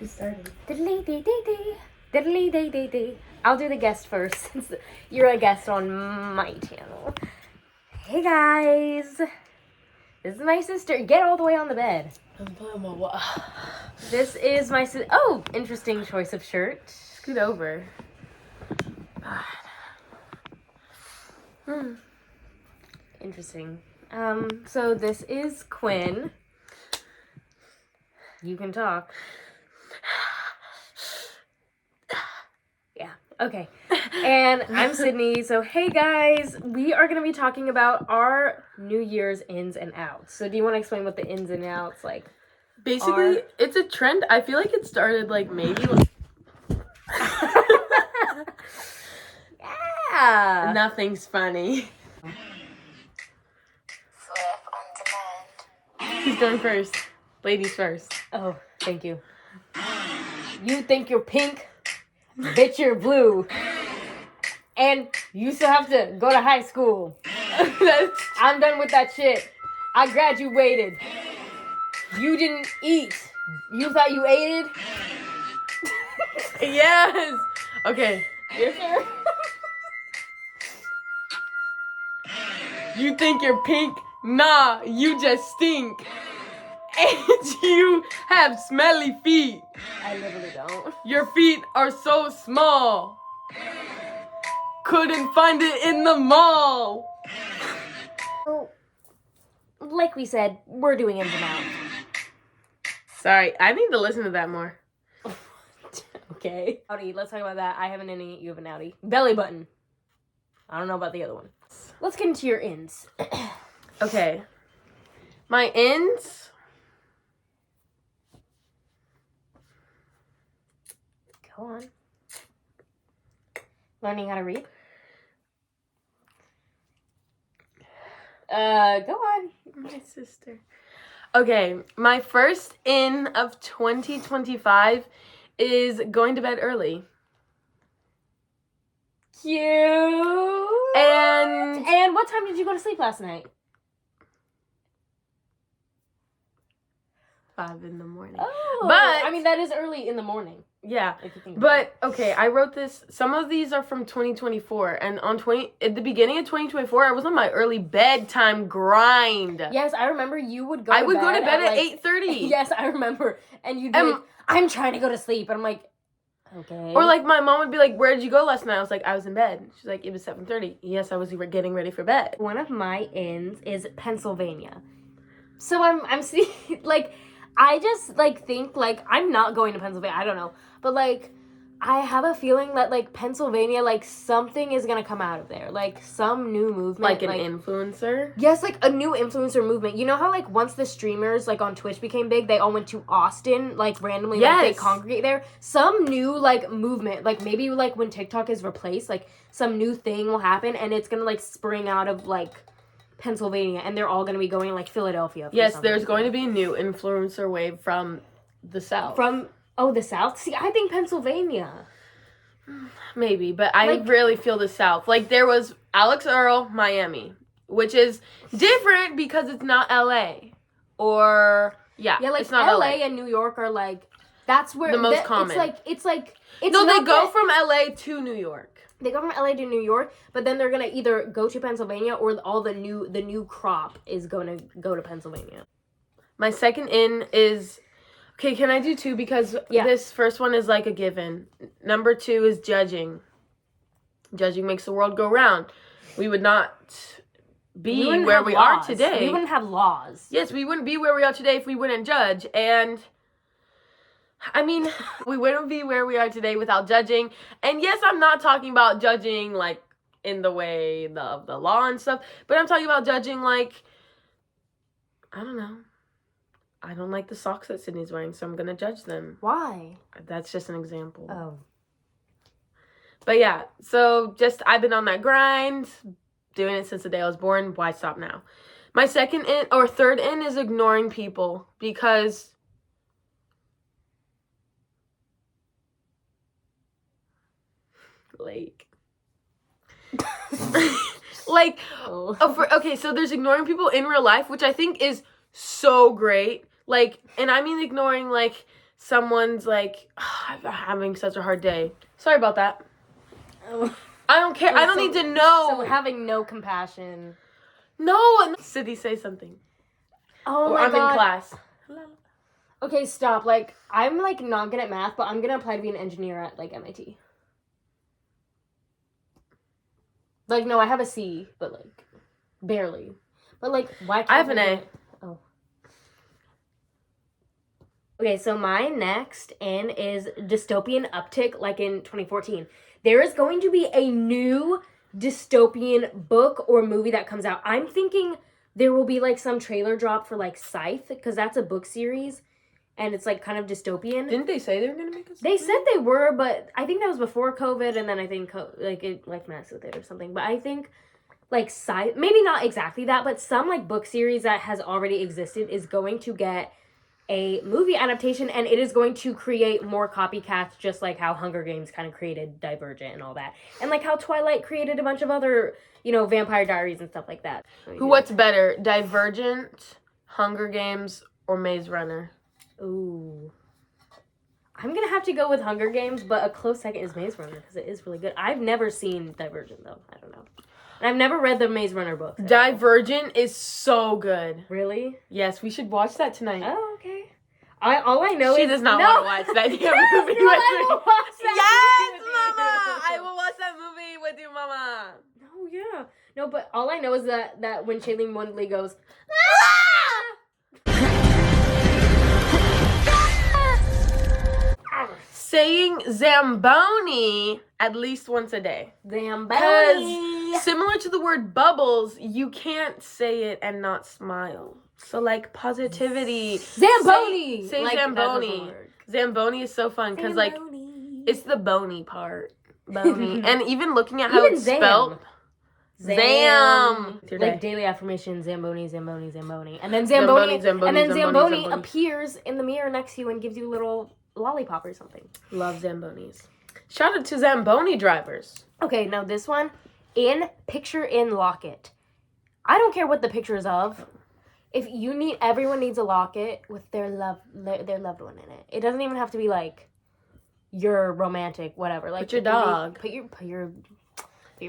We started. I'll do the guest first since you're a guest on my channel. Hey guys, this is my sister. Get all the way on the bed. I'm playing my what? This is my sister. Oh, interesting choice of shirt. Scoot over. Interesting. So this is Quinn. You can talk. Yeah, okay. And I'm Sydney. So hey guys, we are going to be talking about our New Year's ins and outs. So do you want to explain what the ins and outs like? Basically, it's a trend. I feel like it started maybe Yeah. Nothing's funny. Flip on demand. Who's going first? Ladies first. Oh, thank you. You think you're pink? Bitch, you're blue. And you still have to go to high school. I'm done with that shit. I graduated. You didn't eat. You thought you ate it? Yes. Okay. Your turn. You think you're pink? Nah, you just stink. And you have smelly feet. I literally don't. Your feet are so small. Couldn't find it in the mall. So, like we said, we're doing ins and outs. Sorry, I need to listen to that more. Okay. Outie, let's talk about that. I have an innie, you have an outie. Belly button. I don't know about the other one. Let's get into your ins. Okay. My ins. Go on. Learning how to read. Go on. My sister. Okay, my first in of 2025 is going to bed early. Cute. And what time did you go to sleep last night? 5 in the morning. Oh, But I mean that is early in the morning. Yeah, If you think about it. but okay, I wrote this. Some of these are from 2024, and at the beginning of 2024, I was on my early bedtime grind. Yes, I remember you would go. I would go to bed at like, 8:30. Yes, I remember, and you'd be like, "I'm trying to go to sleep," and I'm like, "Okay." Or like my mom would be like, "Where did you go last night?" I was like, "I was in bed." She's like, "It was 7:30." Yes, I was getting ready for bed. One of my ins is Pennsylvania. So I'm seeing like I just think I'm not going to Pennsylvania. I don't know, but I have a feeling that Pennsylvania something is gonna come out of there, some new movement, Like an influencer. Yes, a new influencer movement. You know how once the streamers on Twitch became big, they all went to Austin randomly. Yes. They congregate there. Some new movement, maybe when TikTok is replaced, some new thing will happen, and it's gonna spring out of Pennsylvania, and they're all gonna be going Philadelphia. Yes, there's going to be a new influencer wave from the South. The South? See, I think Pennsylvania. Maybe, but I really feel the South. There was Alex Earl, Miami, which is different because it's not LA. Or, yeah it's not LA and New York are that's where the most common. It's no, they go from LA to New York. They go from LA to New York, but then they're gonna either go to Pennsylvania or all the new crop is gonna go to Pennsylvania. My second in is... Okay, can I do 2? Because this first one is a given. Number 2 is judging. Judging makes the world go round. We would not be where we are today. We wouldn't have laws. Yes, we wouldn't be where we are today if we wouldn't judge. And, I mean, we wouldn't be where we are today without judging. And yes, I'm not talking about judging, in the way of the law and stuff. But I'm talking about judging, I don't know. I don't like the socks that Sydney's wearing, so I'm going to judge them. Why? That's just an example. Oh. But yeah, so I've been on that grind, doing it since the day I was born. Why stop now? My third in is ignoring people because okay, so there's ignoring people in real life, which I think is so great. And I mean ignoring, someone's like, I'm having such a hard day. Sorry about that. Oh. I don't care. I don't need to know. So having no compassion. No. Sydney, say something. Oh or my I'm God. in class. Okay, stop. Like, I'm, like, not good at math, but I'm gonna apply to be an engineer at, like, MIT. Like, no, I have a C, but, like, barely. But, like, why can't I have an A. Oh. Okay, so my next in is dystopian uptick, like in 2014. There is going to be a new dystopian book or movie that comes out. I'm thinking there will be, like, some trailer drop for, like, Scythe, because that's a book series. And it's, like, kind of dystopian. Didn't they say they were going to make us? They said they were, but I think that was before COVID, and then I think, like, it, like, messed with it or something. But I think, like, maybe not exactly that, but some, like, book series that has already existed is going to get a movie adaptation, and it is going to create more copycats, just like how Hunger Games kind of created Divergent and all that. And, like, how Twilight created a bunch of other, you know, Vampire Diaries and stuff like that. What's better, Divergent, Hunger Games, or Maze Runner? Ooh. I'm going to have to go with Hunger Games, but a close second is Maze Runner because it is really good. I've never seen Divergent, though. I don't know. And I've never read the Maze Runner books. Divergent is so good. Really? Yes, we should watch that tonight. Oh, okay. All I know she is... does not want to watch that damn movie with me. I will watch that Yes, movie with Mama! you. I will watch that movie with you, Mama. Oh, yeah. No, but all I know is that when Shailene Woodley goes... Saying Zamboni at least once a day. Zamboni. Similar to the word bubbles, you can't say it and not smile. So, like, positivity. Zamboni. Say like, Zamboni. Zamboni is so fun because, like, it's the bony part. Bony. And even looking at how Even it's spelled. Zam. Like daily affirmation, Zamboni, Zamboni, Zamboni. And then Zamboni appears in the mirror next to you and gives you a little lollipop or something. Love Zambonis. Shout out to Zamboni drivers. Okay, now this one, picture in locket. I don't care what the picture is of. If you need, everyone needs a locket with their loved one in it. It doesn't even have to be like your romantic, whatever. Like put your dog. Put your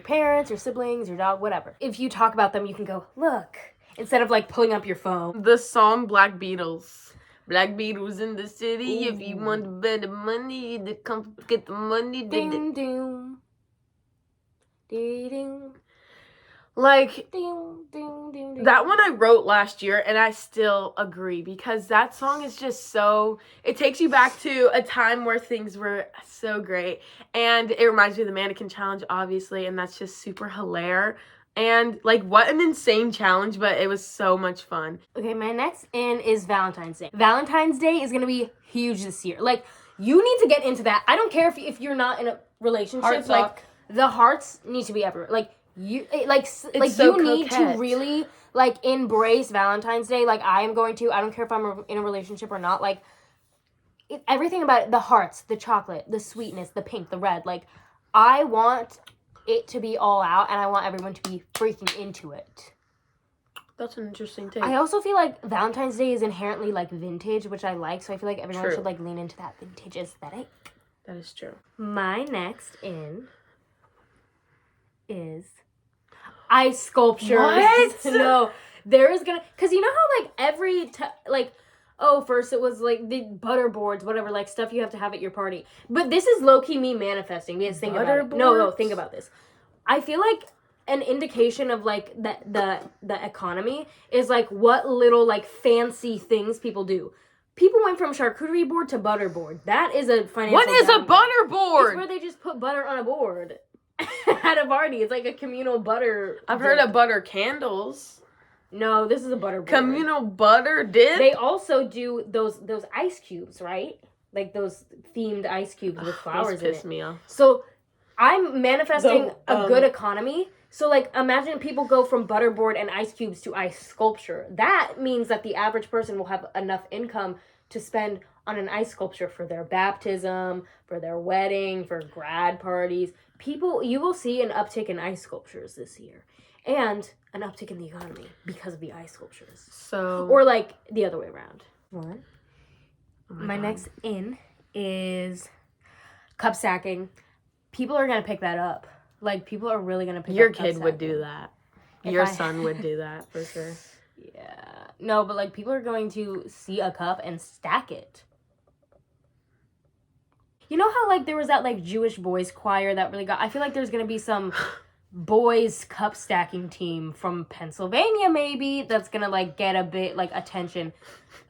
parents, your siblings, your dog, whatever. If you talk about them, you can go, look, instead of like pulling up your phone. The song Black Beatles. Black Beatles in the city. Ooh. If you want better money, to come get the money. Ding, ding. Ding, ding. Like, Ding, ding, ding, ding. that one I wrote last year, and I still agree, because that song is just so, it takes you back to a time where things were so great, and it reminds me of the Mannequin Challenge, obviously, and that's just super hilarious, and, like, what an insane challenge, but it was so much fun. Okay, my next in is Valentine's Day. Valentine's Day is going to be huge this year. Like, you need to get into that. I don't care if you're not in a relationship. Heart like, talk. the hearts need to be everywhere. Like, you so you need to really like embrace Valentine's Day. Like, I am going to. I don't care if I'm in a relationship or not. Like, everything about it, the hearts, the chocolate, the sweetness, the pink, the red. Like, I want it to be all out, and I want everyone to be freaking into it. That's an interesting take. I also feel like Valentine's Day is inherently like vintage, which I like. So I feel like everyone True. should like lean into that vintage aesthetic. That is true. My next in is ice sculpture. What? No, there is gonna, cause you know how like every first it was like the butter boards, whatever, like stuff you have to have at your party. But this is low key me manifesting. Because think about it. No, think about this. I feel like an indication of like the economy is like what little like fancy things people do. People went from charcuterie board to butter board. That is a financial. What is a butter board? It's where they just put butter on a board at a party. It's like a communal butter. I've heard of butter candles. No, this is a butter board. Communal butter dip? They also do those ice cubes, right? Like those themed ice cubes with flowers in it. Piss me off. So I'm manifesting a good economy. So like imagine people go from butterboard and ice cubes to ice sculpture. That means that the average person will have enough income to spend on an ice sculpture for their baptism, for their wedding, for grad parties. You will see an uptick in ice sculptures this year. And an uptick in the economy because of the ice sculptures. So, or like the other way around. What? My next in is cup stacking. People are gonna pick that up. Like, people are really gonna pick Your up cup kid would stacking. do that. If Your I- son would do that for sure. Yeah. No, but like, people are going to see a cup and stack it. You know how like there was that like Jewish boys choir that really got. I feel like there's gonna be some boys cup stacking team from Pennsylvania maybe that's gonna like get a bit like attention.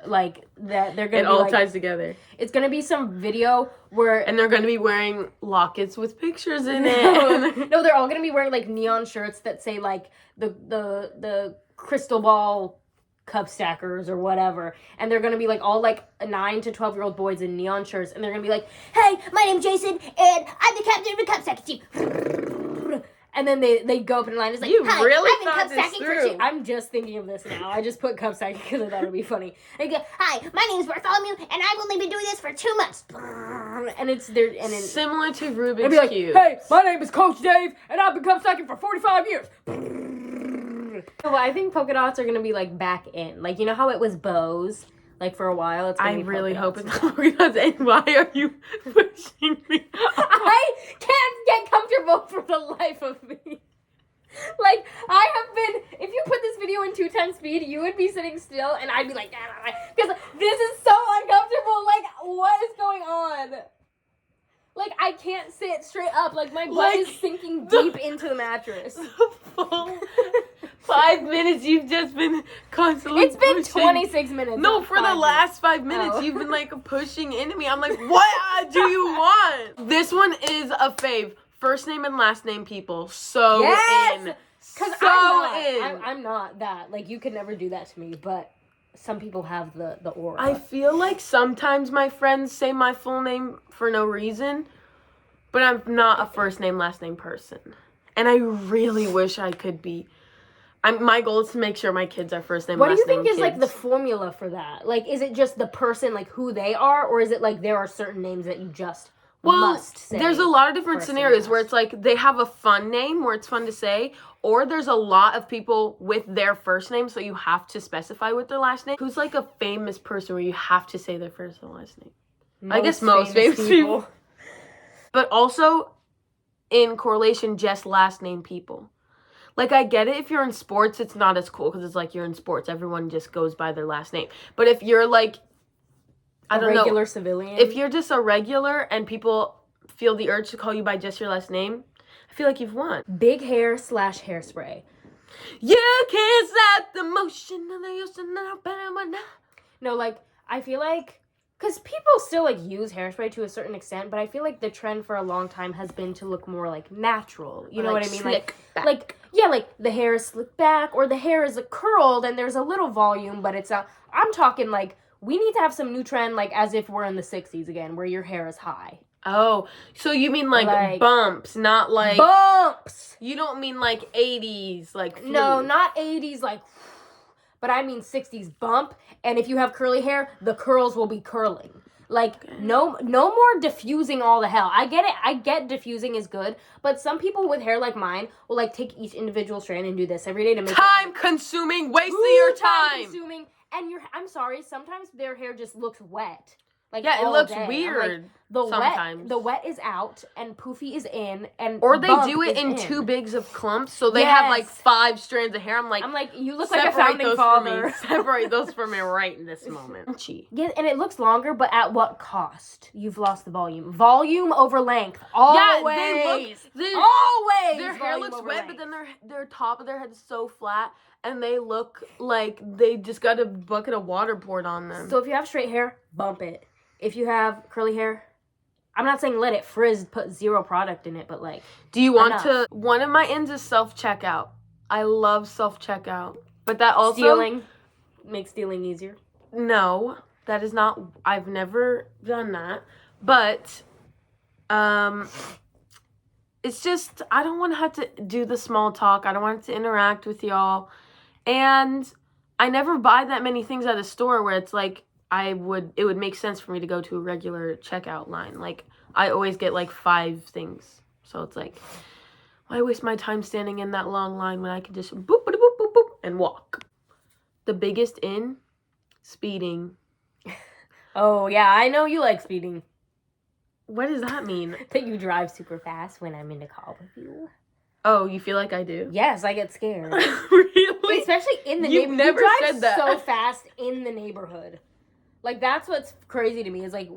Like that they're gonna It be all like, ties together. it's gonna be some video where And they're going to be wearing lockets with pictures in it. no, they're all gonna be wearing like neon shirts that say like the crystal ball cup stackers or whatever, and they're gonna be like all like 9 to 12-year-old boys in neon shirts, and they're gonna be like, "Hey, my name's Jason, and I'm the captain of the cup stacking team." And then they go up in line. It's like, You "Hi, really I've been thought cup this stacking for through. 2." I'm just thinking of this now. I just put cup stacking because I thought it'd be funny. And you go, "Hi, my name's Bartholomew, and I've only been doing this for 2 months." And it's there, and then Similar to it'd Rubik's be like, Cube. "Hey, my name is Coach Dave, and I've been cup stacking for 45 years." Well, I think polka dots are gonna be like back in, like, you know how it was bows, like for a while. It's gonna I be really polka hope dots it's now. not because. And why are you pushing me? I can't get comfortable for the life of me. Like, I have been, if you put this video in 2x speed, you would be sitting still, and I'd be like, because this is so uncomfortable. Like, what is going on? Like, I can't sit straight up. Like, my butt Like, is sinking deep into the mattress. Full 5 minutes you've just been constantly It's been pushing. 26 minutes. No, not for the 5 last 5 minutes, Oh. you've been like pushing into me. I'm like, what do you want? This one is a fave. First name and last name people. So Yes! in. Because So in. I'm not that. Like, you could never do that to me, but some people have the aura. I feel like sometimes my friends say my full name for no reason, but I'm not a first name, last name person. And I really wish I could be. My goal is to make sure my kids are first name, What do last you think name is like the kids. formula for that? Like, is it just the person, like who they are, or is it like there are certain names that you just must say? There's a lot of different first and scenarios where last? it's like they have a fun name where it's fun to say, or there's a lot of people with their first name, so you have to specify with their last name. Who's like a famous person where you have to say their first and last name? I guess most famous people. But also, in correlation, just last name people. Like, I get it if you're in sports, it's not as cool because it's like you're in sports. Everyone just goes by their last name. But if you're like, I don't know. Regular civilian. If you're just a regular and people feel the urge to call you by just your last name, I feel like you've won. Big hair / hairspray. You can't stop the motion of the ocean. No, like, I feel like, because people still, like, use hairspray to a certain extent, but I feel like the trend for a long time has been to look more, like, natural. You know Like what I mean? slick back. Like, yeah, like, the hair is slicked back, or the hair is curled, and there's a little volume, but it's not. I'm talking, like, we need to have some new trend, like, as if we're in the 60s again, where your hair is high. Oh, so you mean like bumps, not like... Bumps! You don't mean like 80s, like... No, flute. not 80s, like... But I mean 60s bump, and if you have curly hair, the curls will be curling. Like, no more diffusing all the hell. I get it. I get diffusing is good, but some people with hair like mine will, like, take each individual strand and do this every day to make Time-consuming, waste of your time! Time-consuming, and I'm sorry, sometimes their hair just looks wet. Like, Yeah, it all looks day. I'm weird like, sometimes. The wet is out, and poofy is in, and Or they bump do it is in in. too bigs of clumps, so they have like Yes. 5 strands of hair. I'm like, you look like a separate founding those father. for me. Separate those for me right in this moment. Yeah, and it looks longer, but at what cost? You've lost the volume. Volume over length. Always. Always. Their hair volume looks over wet, length. but then their top of their head is so flat, and they look like they just got a bucket of water poured on them. So if you have straight hair, bump it. If you have curly hair, I'm not saying let it frizz, put 0 product in it, but like... Do you want enough. to... One of my ends is self-checkout. I love self-checkout. But that also... Stealing. Makes stealing easier. No, that is not... I've never done that. But, it's just... I don't want to have to do the small talk. I don't want to interact with y'all. And I never buy that many things at a store where it's like... it would make sense for me to go to a regular checkout line. Like, I always get like 5 things. So it's like, why waste my time standing in that long line when I can just boop, boop, boop, boop, boop, and walk? The biggest in, speeding. Oh, yeah, I know you like speeding. What does that mean? That you drive super fast when I'm in the car with you. Oh, you feel like I do? Yes, I get scared. Really? Especially in the You've neighborhood. never You drive said that. so fast in the neighborhood. Like, that's what's crazy to me is, like,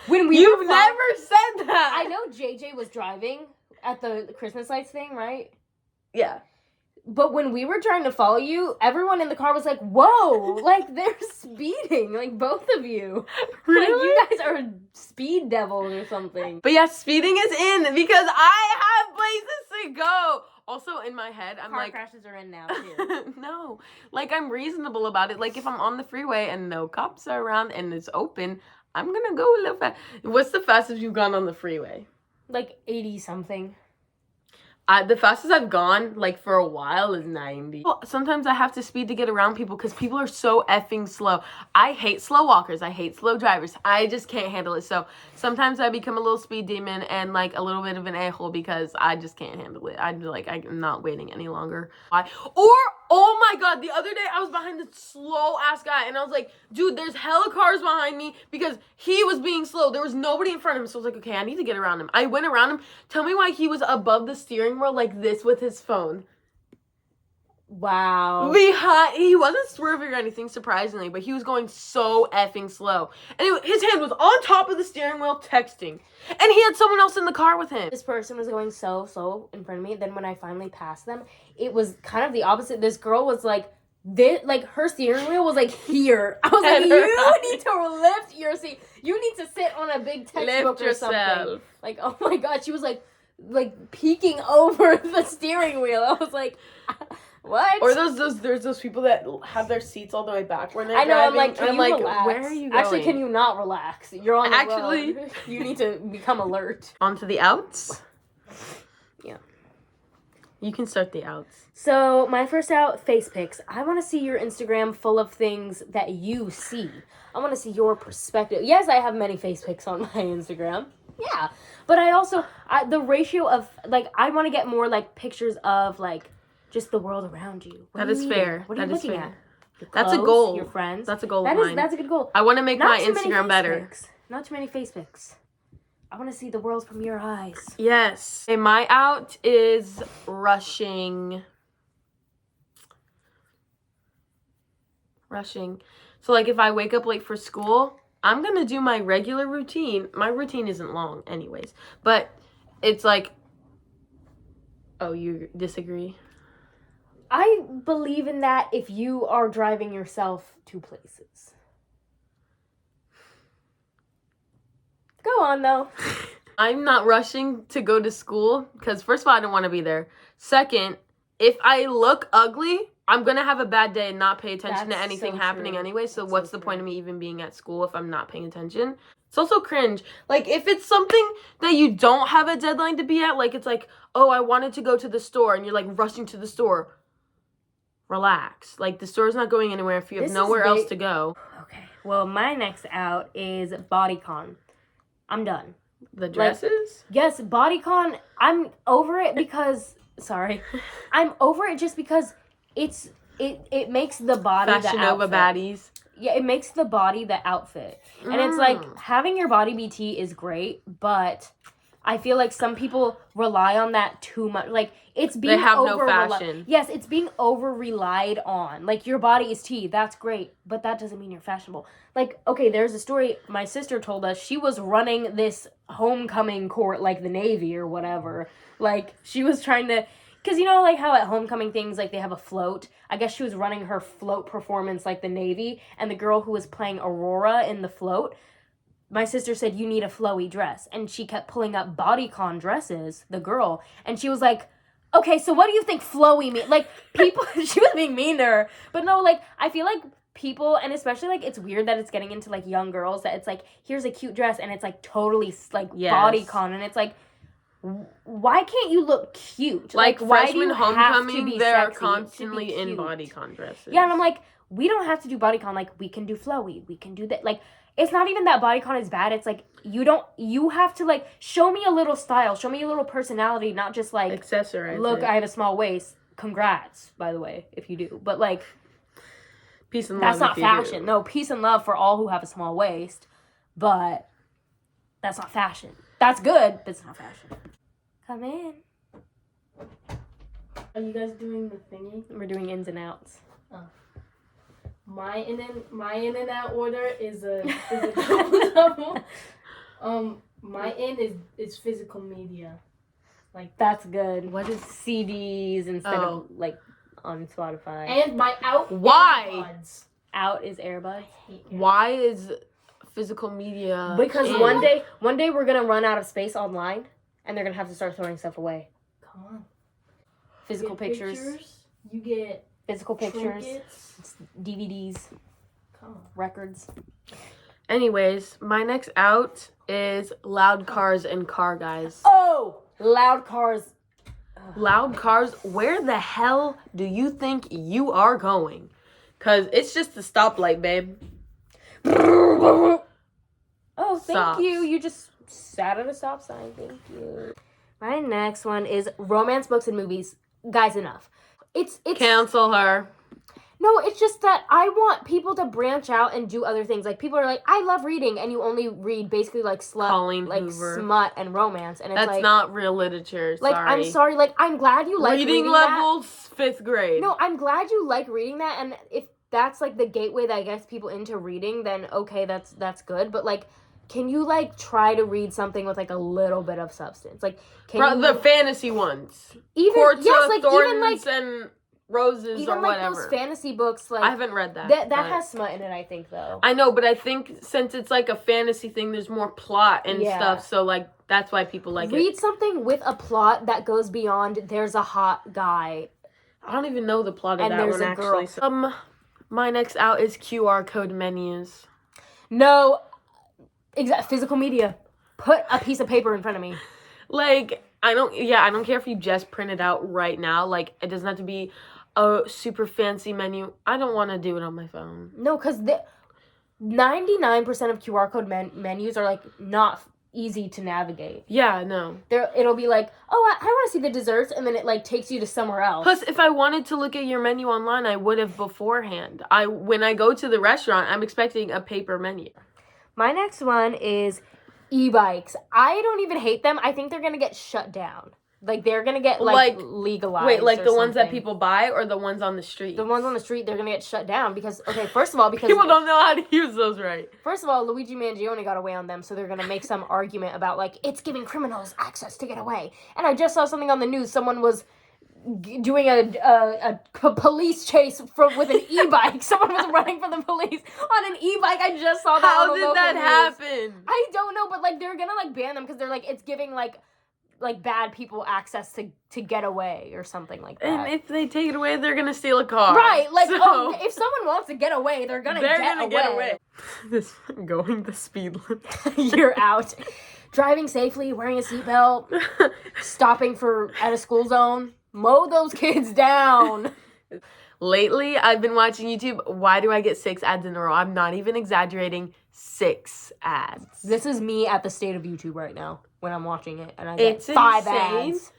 when we You've were never said that. I know JJ was driving at the Christmas lights thing, right? Yeah. But when we were trying to follow you, everyone in the car was like, whoa, like, they're speeding, like, both of you. Really? Like, you guys are speed devils or something. But yeah, speeding is in because I have places to go. Also, in my head, I'm Car like... crashes are in now, too. No. Like, I'm reasonable about it. Like, if I'm on the freeway and no cops are around and it's open, I'm gonna go a little fast. What's the fastest you've gone on the freeway? Like, 80-something. The fastest I've gone, like, for a while is 90. Well, sometimes I have to speed to get around people because people are so effing slow. I hate slow walkers. I hate slow drivers. I just can't handle it. So sometimes I become a little speed demon and, like, a little bit of an a-hole because I just can't handle it. I'm not waiting any longer. Oh my God, the other day I was behind this slow-ass guy and I was like, dude, there's hella cars behind me because he was being slow. There was nobody in front of him. So I was like, okay, I need to get around him. I went around him. Tell me why he was above the steering wheel like this with his phone. Wow. He wasn't swerving or anything, surprisingly, but he was going so effing slow. And his hand was on top of the steering wheel texting. And he had someone else in the car with him. This person was going so slow in front of me. Then when I finally passed them, it was kind of the opposite. This girl was like, her steering wheel was like here. I was like, you need to lift your seat. You need to sit on a big textbook or something. Like, oh my God, she was like peeking over the steering wheel. I was like, what? Or there's those people that have their seats all the way back when they're I know, driving. I'm like, can you relax? Where are you going? Actually, can you not relax? You're on the road. You need to become alert. On to the outs? Yeah. You can start the outs. So, my first out, face pics. I want to see your Instagram full of things that you see. I want to see your perspective. Yes, I have many face pics on my Instagram. Yeah. But I also, the ratio of, like, I want to get more, like, pictures of, like, just the world around you. That is fair. What are you looking at? Your That's a clothes, goal. Your friends. That's a goal of mine. That's a good goal. I want to make my Instagram better. Not too many face pics. I want to see the world from your eyes. Yes. Okay, my out is rushing. So, like, if I wake up late for school, I'm going to do my regular routine. My routine isn't long anyways. But it's like... Oh, you disagree? I believe in that if you are driving yourself to places. Go on, though. I'm not rushing to go to school because, first of all, I don't want to be there. Second, if I look ugly, I'm going to have a bad day and not pay attention to anything happening anyway. So what's the point of me even being at school if I'm not paying attention? It's also cringe. Like, if it's something that you don't have a deadline to be at, like, it's like, oh, I wanted to go to the store, and you're, like, rushing to the store. Relax. Like, the store's not going anywhere if you have nowhere else to go. Okay. Well, my next out is bodycon. I'm done. The dresses? Yes, bodycon. I'm over it because... Sorry. I'm over it just because it makes the body Fashion the outfit. Nova baddies. Yeah, it makes the body the outfit. And it's like, having your body BT is great, but I feel like some people rely on that too much. Like, it's being They have no fashion. Yes, it's being over-relied on. Like, your body is T, that's great, but that doesn't mean you're fashionable. Like, okay, there's a story my sister told us. She was running this homecoming court, like the Navy or whatever. Like, she was trying to... Because, you know, like, how at homecoming things, like, they have a float. I guess she was running her float performance like the Navy, and the girl who was playing Aurora in the float, my sister said, you need a flowy dress. And she kept pulling up bodycon dresses, the girl, and she was like, okay, so what do you think flowy means? Like, people, she was being mean to her. But no, like, I feel like people, and especially, like, it's weird that it's getting into, like, young girls, that it's like, here's a cute dress, and it's, like, totally, like, bodycon, and it's like, why can't you look cute? Like freshman homecoming, they're sexy constantly in bodycon dresses. Yeah, and I'm like, we don't have to do bodycon. Like, we can do flowy. We can do that. Like, it's not even that bodycon is bad. It's like, you have to, like, show me a little style. Show me a little personality, not just, like, accessorize. Look, I have a small waist. Congrats, by the way, if you do. But, like, peace and love. That's not fashion. No, peace and love for all who have a small waist. but that's not fashion. That's good, but it's not fashion. Come in. Are you guys doing the thingy? We're doing ins and outs. My in and out order is a double. My in is physical media. Like That's good. What is CDs instead of like on Spotify? and my out. Why? AirPods. Out is earbuds. Why is physical media? Because in? one day we're gonna run out of space online, and they're gonna have to start throwing stuff away. Come on. Physical You get pictures. You get Physical pictures. trinkets. DVDs. Come on. Records. Anyways, my next out is loud cars and car guys. Oh! Loud cars. Loud cars, where the hell do you think you are going? Because it's just a stoplight, babe. Oh, thank Stops. you. You just sat at a stop sign. Thank you. My next one is romance books and movies. Guys, enough. It's Cancel her. No, it's just that I want people to branch out and do other things. Like, people are like, I love reading, and you only read basically like Colleen like Hoover. smut and romance, and it's That's like, not real literature. like, Sorry. I'm sorry, like, I'm glad you like reading levels, 5th grade. that. No, I'm glad you like reading that, and if that's like the gateway that gets people into reading, then okay, that's good. But like, can you like try to read something with like a little bit of substance? Like, can you The fantasy ones. even Portia, yes, like Thorns, even like and Roses even or like whatever. those fantasy books, like I haven't read that. that but- has smut in it, I think though. I know, but I think since it's like a fantasy thing, there's more plot and Yeah. stuff. So like that's why people like Read it. something with a plot that goes beyond there's a hot guy. I don't even know the plot of And that there's one a girl. actually. So, my next out is QR code menus. No, physical media. Put a piece of paper in front of me. Like I don't care if you just print it out right now. Like it doesn't have to be a super fancy menu. I don't want to do it on my phone. No, because 99% of QR code menus are like not easy to navigate. Yeah, no. It'll be like, oh, I want to see the desserts, and then it like takes you to somewhere else. Plus, if I wanted to look at your menu online, I would have beforehand. When I go to the restaurant, I'm expecting a paper menu. My next one is e-bikes. I don't even hate them. I think they're gonna get shut down. Like they're gonna get like legalized. Wait, like or the ones that something. people buy or the ones on the street? The ones on the street, they're gonna get shut down because first of all, because People don't know how to use those right. first of all, Luigi Mangione got away on them, so they're gonna make some argument about like it's giving criminals access to get away. And I just saw something on the news. Someone was doing a police chase with an e-bike. Someone was running from the police on an e-bike. I just saw that. How on the did local that news. happen? I don't know, but like they're gonna like ban them because they're like it's giving like bad people access to get away or something like that. And if they take it away, they're gonna steal a car. Right, like, So, oh, if someone wants to get away, they're gonna get away. This going the speed limit. You're out. Driving safely, wearing a seatbelt, stopping at a school zone. Mow those kids down. Lately, I've been watching YouTube. Why do I get 6 ads in a row? I'm not even exaggerating. 6 ads. This is me at the state of YouTube right now when I'm watching it, and I get It's 5 insane. ads.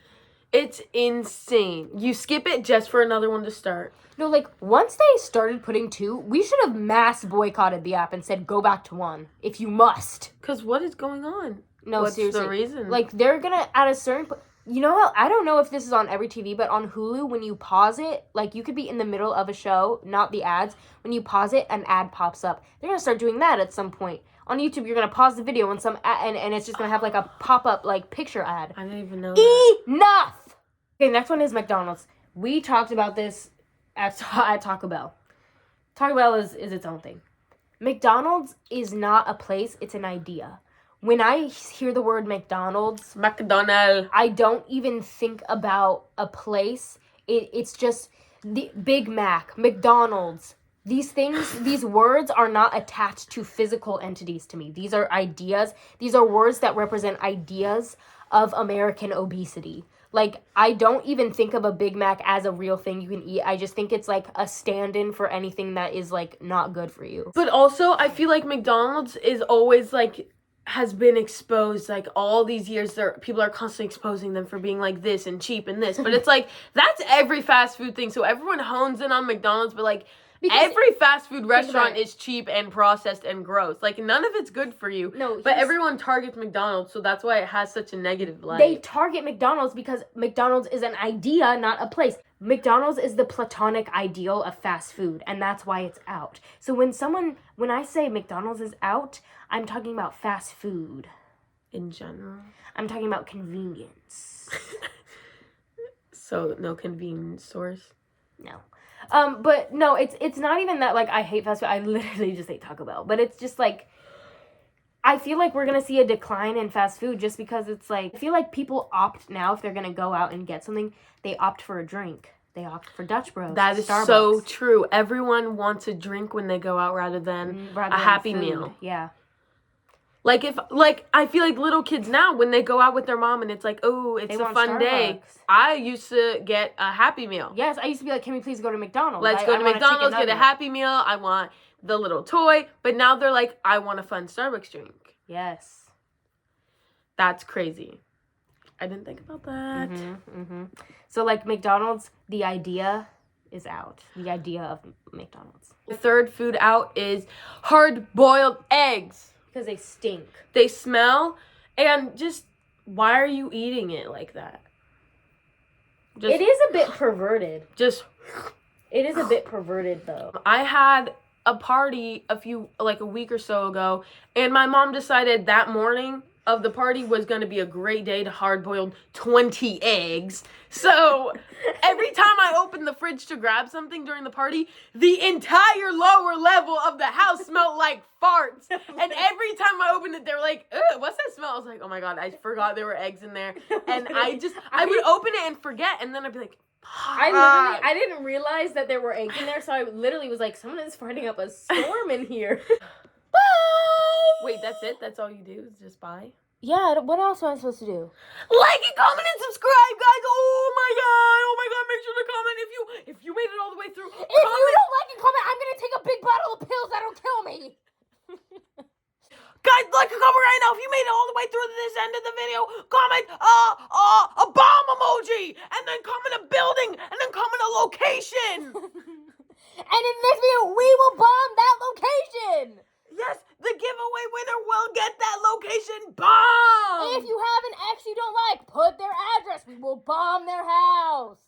It's insane. You skip it just for another one to start. No, like, once they started putting 2, we should have mass boycotted the app and said, go back to 1, if you must. Because what is going on? No, What's seriously. the reason? Like, they're gonna, at a certain point, you know how, I don't know if this is on every TV, but on Hulu, when you pause it, like, you could be in the middle of a show, not the ads. When you pause it, an ad pops up. They're gonna start doing that at some point. On YouTube, you're gonna pause the video and and it's just gonna have, like, a pop-up, like, picture ad. I didn't even know that. Enough! Okay, next one is McDonald's. We talked about this at Taco Bell. Taco Bell is its own thing. McDonald's is not a place, it's an idea. When I hear the word McDonald's, McDonald's. I don't even think about a place. It's just the Big Mac, McDonald's. These things, these words are not attached to physical entities to me. These are ideas. These are words that represent ideas of American obesity. Like, I don't even think of a Big Mac as a real thing you can eat. I just think it's like a stand-in for anything that is like not good for you. But also, I feel like McDonald's is always like has been exposed like all these years. People are constantly exposing them for being like this and cheap and this. But it's like that's every fast food thing. So everyone hones in on McDonald's, but like Because every fast food about restaurant it. is cheap and processed and gross. Like, none of it's good for you. No, But everyone targets McDonald's, so that's why it has such a negative light. They target McDonald's because McDonald's is an idea, not a place. McDonald's is the platonic ideal of fast food, and that's why it's out. So when I say McDonald's is out, I'm talking about fast food. In general. I'm talking about convenience. So, no convenience stores? No. But no, it's not even that, like, I hate fast food. I literally just hate Taco Bell. But it's just, like, I feel like we're going to see a decline in fast food just because it's, like, I feel like people opt now, if they're going to go out and get something, they opt for a drink. They opt for Dutch Bros. That is Starbucks. so true. Everyone wants a drink when they go out rather than a Happy food. Meal. Yeah. Like, I feel like little kids now, when they go out with their mom and it's like, oh, it's They a want fun day. Starbucks. I used to get a Happy Meal. Yes, I used to be like, can we please go to McDonald's? Let's go to want a chicken McDonald's, get a nugget. Happy Meal. I want the little toy. But now they're like, I want a fun Starbucks drink. Yes. That's crazy. I didn't think about that. So, like, McDonald's, the idea is out. The idea of McDonald's. The third food out is hard-boiled eggs. Because they stink. They smell, and just, why are you eating it like that? Just, It is a bit perverted. Just, It is a bit perverted, though. I had a party a week or so ago, and my mom decided that morning of the party was going to be a great day to hard-boil 20 eggs. So every time I opened the fridge to grab something during the party, the entire lower level of the house smelled like farts. And every time I opened it, they were like, ugh, what's that smell? I was like, oh my God, I forgot there were eggs in there. And I would open it and forget, and then I'd be like, I didn't realize that there were eggs in there, so I literally was like, someone is fighting up a storm in here. Bye! Wait, that's it? That's all you do is just buy? Yeah, what else am I supposed to do? Like and comment and subscribe, guys. Oh my god, make sure to comment if you made it all the way through. If you don't like and comment, I'm gonna take a big bottle of pills that'll kill me. Guys, like and comment right now if you made it all the way through to this end of the video. Comment a bomb emoji, and then comment a building, and then comment a location. And in this video, we will bomb that location. Yes, the giveaway winner will get that location bomb. If you have an ex you don't like, put their address. We will bomb their house.